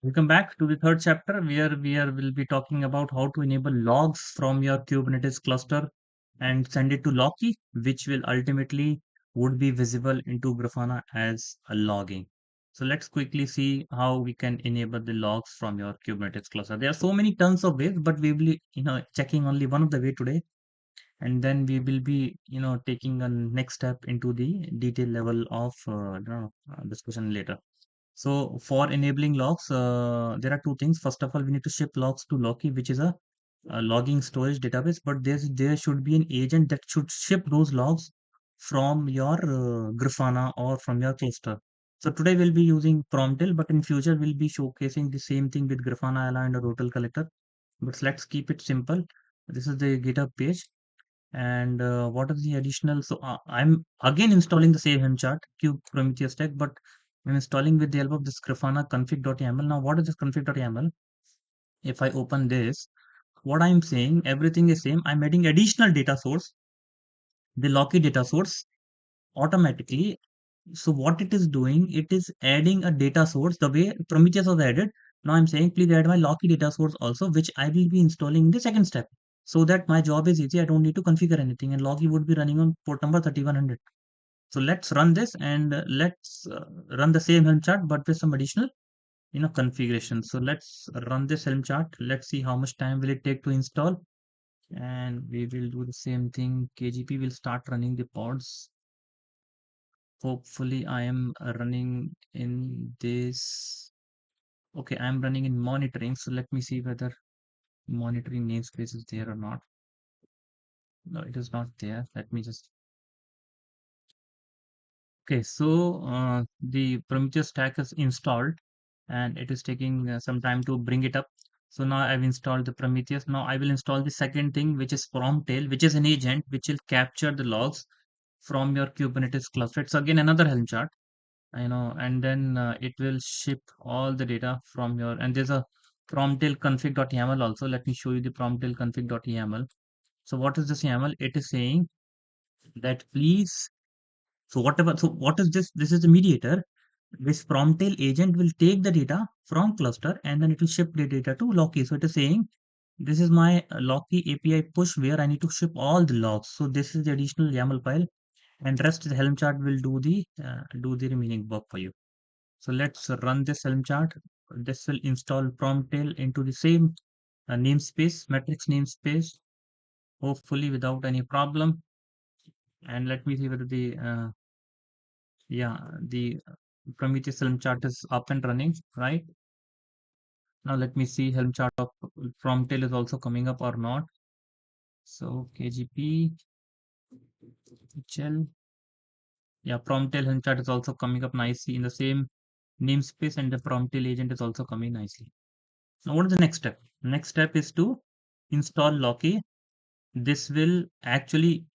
Welcome back to the third chapter where will be talking about how to enable logs from your Kubernetes cluster and send it to Loki, which will ultimately would be visible into Grafana as a logging. So let's quickly see how we can enable the logs from your Kubernetes cluster. There are so many tons of ways, but we will be, checking only one of the way today, and then we will be, taking a next step into the detail level of discussion later. So for enabling logs, there are two things. First of all, we need to ship logs to Loki, which is a logging storage database. But there should be an agent that should ship those logs from your Grafana or from your cluster. So today we'll be using Promtail, but in future we'll be showcasing the same thing with Grafana and a Rotel collector. But let's keep it simple. This is the GitHub page. And what is the additional? So I'm again installing the same Helm chart, Cube Prometheus tech, but I'm installing with the help of this Grafana config.yaml. Now, what is this config.yaml? If I open this, what I'm saying, everything is same. I'm adding additional data source, the Loki data source automatically. So what it is doing, it is adding a data source the way Prometheus was added. Now I'm saying, please add my Loki data source also, which I will be installing in the second step. So that my job is easy. I don't need to configure anything, and Loki would be running on port number 3100. So let's run this and let's run the same Helm chart, but with some additional, configuration. So let's run this Helm chart. Let's see how much time will it take to install. And we will do the same thing. KGP will start running the pods. Hopefully I am running in this. Okay, I'm running in monitoring. So let me see whether monitoring namespace is there or not. No, it is not there. Let me just. Okay, so the Prometheus stack is installed and it is taking some time to bring it up. So now I've installed the Prometheus. Now I will install the second thing, which is Promtail, which is an agent which will capture the logs from your Kubernetes cluster. It's again another Helm chart, and then it will ship all the data from your, and there's a Promtail config.yaml also. Let me show you the Promtail config.yaml. So what is this YAML? It is saying that please, so what is this? This is the mediator. This Promtail agent will take the data from cluster and then it will ship the data to Loki. So it is saying this is my Loki API push where I need to ship all the logs. So this is the additional YAML file, and rest the Helm chart will do the remaining work for you. So let's run this Helm chart. This will install Promtail into the same namespace, matrix namespace, hopefully without any problem. And let me see whether the Prometheus Helm chart is up and running, right? Now let me see Helm chart of Promtail is also coming up or not. So KGP, HL, yeah, Promtail Helm chart is also coming up nicely in the same namespace, and the Promtail agent is also coming nicely. Now what is the next step? Next step is to install Loki. This will actually,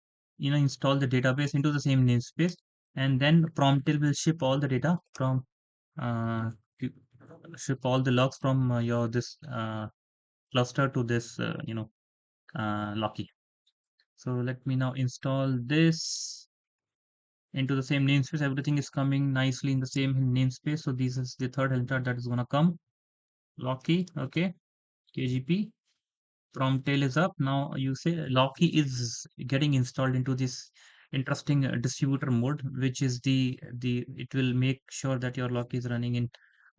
install the database into the same namespace, and then Promtail will ship all the data from uh, ship all the logs from your this cluster to this Loki. So let me now install this into the same namespace. Everything is coming nicely in the same namespace. So this is the third Helm chart that is gonna come. Loki, okay, KGP. Promtail is up. Now you say Loki is getting installed into this interesting distributor mode, which is it will make sure that your Loki is running in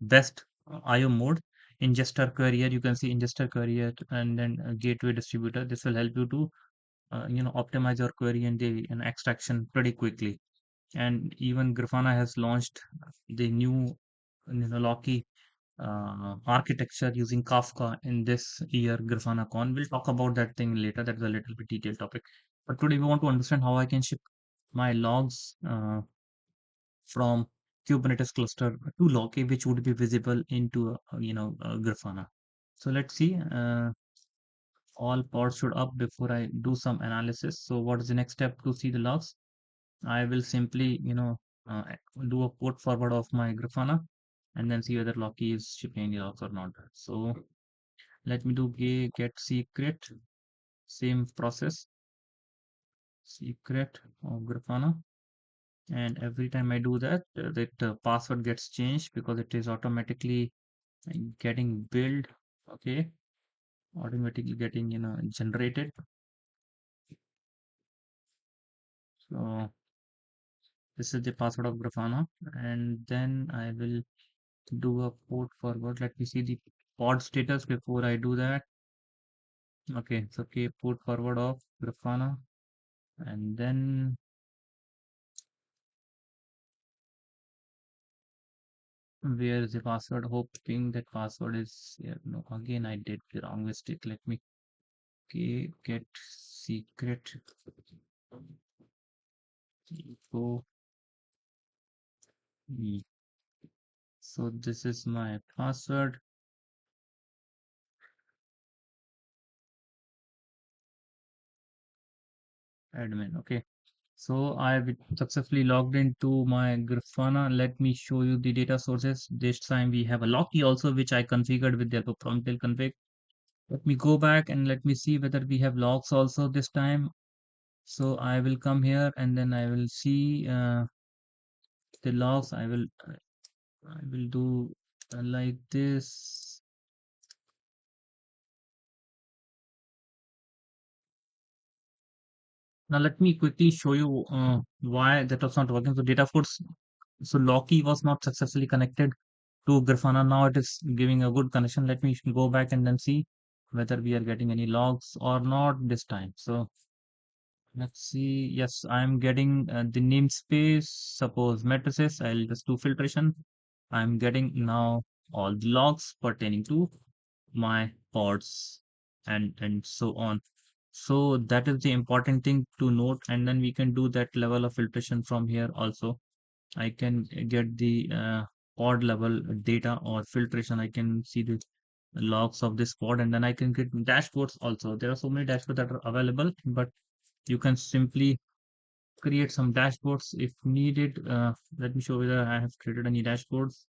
best IO mode. Ingester courier, you can see ingester courier and then gateway distributor. This will help you to optimize your query and the extraction pretty quickly. And even Grafana has launched the new Loki architecture using Kafka in this year Grafana Con. We'll talk about that thing later. That is a little bit detailed topic. But today we want to understand how I can ship my logs from Kubernetes cluster to Loki, which would be visible into Grafana. So let's see. All pods should up before I do some analysis. So what is the next step to see the logs? I will simply, uh, do a port forward of my Grafana and then see whether Loki is shipping any logs or not. So let me do get secret, same process, secret of Grafana. And every time I do that, that password gets changed because it is automatically getting build. Okay, automatically getting generated. So this is the password of Grafana, and then I will do a port forward. Let me see the pod status before I do that. Okay, so okay, port forward of Grafana, and then where is the password? Hoping that password is here. No, again I did the wrong mistake. Let me get secret. Go. So this is my password. Admin. Okay. So I've successfully logged into my Grafana. Let me show you the data sources. This time we have a Loki also, which I configured with the help of Promtail config. Let me go back and let me see whether we have logs also this time. So I will come here and then I will see the logs. I will do like this. Now let me quickly show you why that was not working. So data force. So Loki was not successfully connected to Grafana. Now it is giving a good connection. Let me go back and then see whether we are getting any logs or not this time. So let's see. Yes, I'm getting the namespace. Suppose matrices. I'll just do filtration. I'm getting now all the logs pertaining to my pods and so on. So that is the important thing to note. And then we can do that level of filtration from here also. I can get the pod level data or filtration. I can see the logs of this pod, and then I can get dashboards also. There are so many dashboards that are available, but you can simply create some dashboards if needed. Let me show whether I have created any dashboards.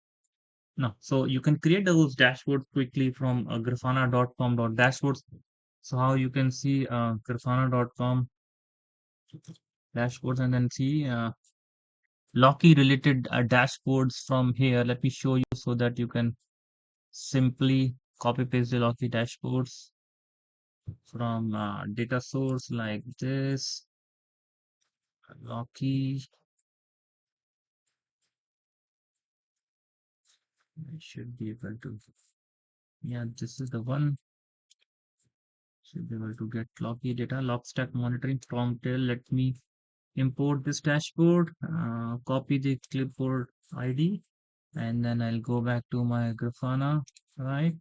No, so you can create those dashboards quickly from grafana.com.dashboards. So how you can see grafana.com dashboards and then see Loki related dashboards from here. Let me show you so that you can simply copy paste the Loki dashboards from data source like this. Loki, I should be able to, yeah, this is the one. Should be able to get Loki data, log stack monitoring Promtail. Let me import this dashboard, copy the clipboard ID, and then I'll go back to my Grafana, right?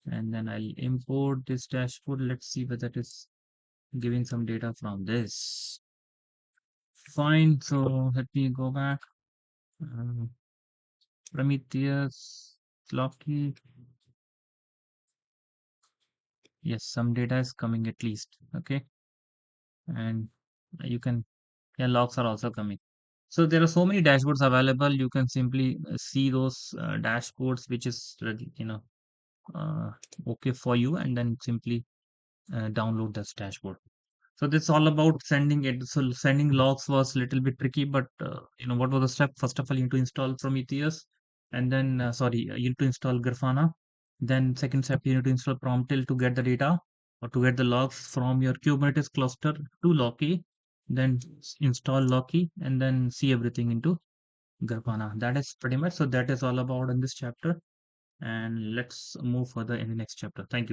And then I'll import this dashboard. Let's see whether it is giving some data from this. Fine. So let me go back. Uh, Prometheus, Loki. Yes, some data is coming at least. Okay. And you can, yeah, logs are also coming. So there are so many dashboards available. You can simply see those dashboards, which is, uh, okay for you, and then simply download this dashboard. So this is all about sending it. So sending logs was a little bit tricky, but what was the step? First of all, you need to install Prometheus, and then sorry, you need to install Grafana. Then second step, you need to install Promtail to get the data or to get the logs from your Kubernetes cluster to Loki. Then install Loki, and then see everything into Grafana. That is pretty much. So that is all about in this chapter, and let's move further in the next chapter. Thank you.